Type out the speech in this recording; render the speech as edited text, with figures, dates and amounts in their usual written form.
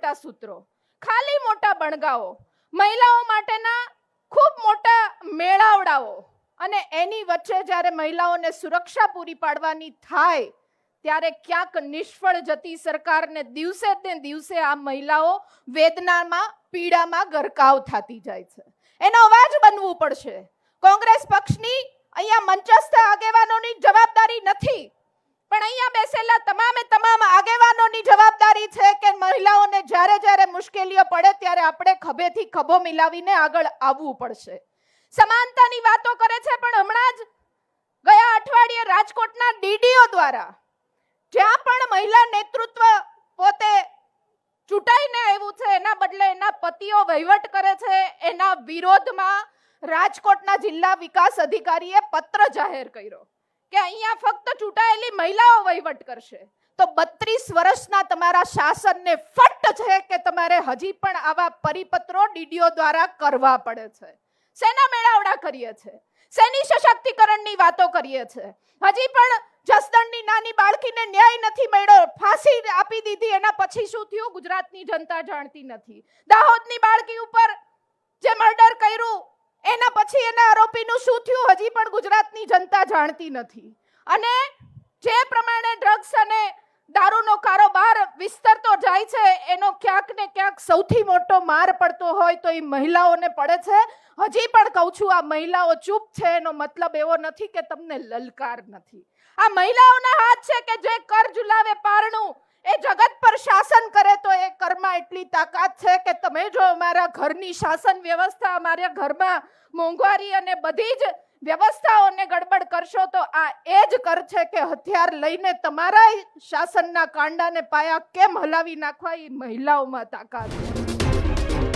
મોટા સૂત્રો, ખાલી મોટા બણગાઓ, મહિલાઓ માટેના ખૂબ મોટા મેળાવડાઓ અને એની વચ્ચે જ્યારે મહિલાઓને સુરક્ષા પૂરી પાડવાની થાય ત્યારે ક્યાંક નિષ્ફળ જતી સરકારને દિવસે ને દિવસે આ મહિલાઓ વેદનામાં પીડામાં ગરકાવ થતી જાય છે. એનો અવાજ બનવું પડશે. કોંગ્રેસ પક્ષની અહીંયા મંચસ્થ આગેવાનોની જવાબદારી નથી, પણ અહીંયા બેસેલા તમામ આગેવાનોની જવાબદારી છે કે મહિલાઓને જ્યારે જ્યારે મુશ્કેલીઓ પડે ત્યારે આપણે ખભેથી ખભો મિલાવીને આગળ આવવું પડશે. સમાનતાની વાતો કરે છે, પણ હમણાં જ ગયા અઠવાડિયે રાજકોટના ડીડીઓ દ્વારા જ્યાં પણ મહિલા નેતૃત્વ પોતે ચૂંટાઈને આવ્યું છે એના બદલે એના પતિઓ વહીવટ કરે છે, એના વિરોધમાં રાજકોટના જિલ્લા વિકાસ અધિકારીએ પત્ર જાહેર કર્યો કે અહીંયા ફક્ત ચૂંટાયેલી મહિલાઓ વહીવટ કરશે. તો 32 વર્ષના તમારા શાસનને ફટ છે કે તમારે હજી પણ આવા પરિપત્રો ડીડીઓ દ્વારા કરવા પડે છે. શેના મેળાવડા કરીએ છે? શેની સશક્તિકરણની વાતો કરીએ છે? હજી પણ જસદણની નાની બાળકીને ન્યાય નથી મળ્યો, ફાંસી આપી દીધી, એના પછી શું થયું ગુજરાતની જનતા જાણતી નથી. દાહોદની બાળકી ઉપર જે મર્ડર કર્યું એના પછી એના આરોપીનું શું થયું હજી પણ ગુજરાતની જનતા જાણતી નથી. અને જે પ્રમાણે ડ્રગ્સ અને દારૂનો કારોબાર વિસ્તરતો જાય છે એનો ક્યાંક ને ક્યાંક સૌથી મોટો માર પડતો હોય તો એ મહિલાઓને પડે છે. હજી પણ કહું છું, આ મહિલાઓ ચૂપ છે એનો મતલબ એવો નથી કે તમને લલકાર નથી. આ મહિલાઓના હાથ છે કે જે કર ઝુલાવે પારણું એ જગત પર શાસન કરે તો એ કરમાં એટલી તાકાત છે કે તમે જો અમારા ઘરની શાસન વ્યવસ્થા, અમારા ઘરમાં મોંઘવારી અને બધી જ વ્યવસ્થાઓને ગડબડ કરશો તો આ એ જ કર છે કે હથિયાર લઈને તમારા શાસનના કાંડાને પાયા કેમ હલાવી નાખવા એ મહિલાઓમાં તાકાત છે.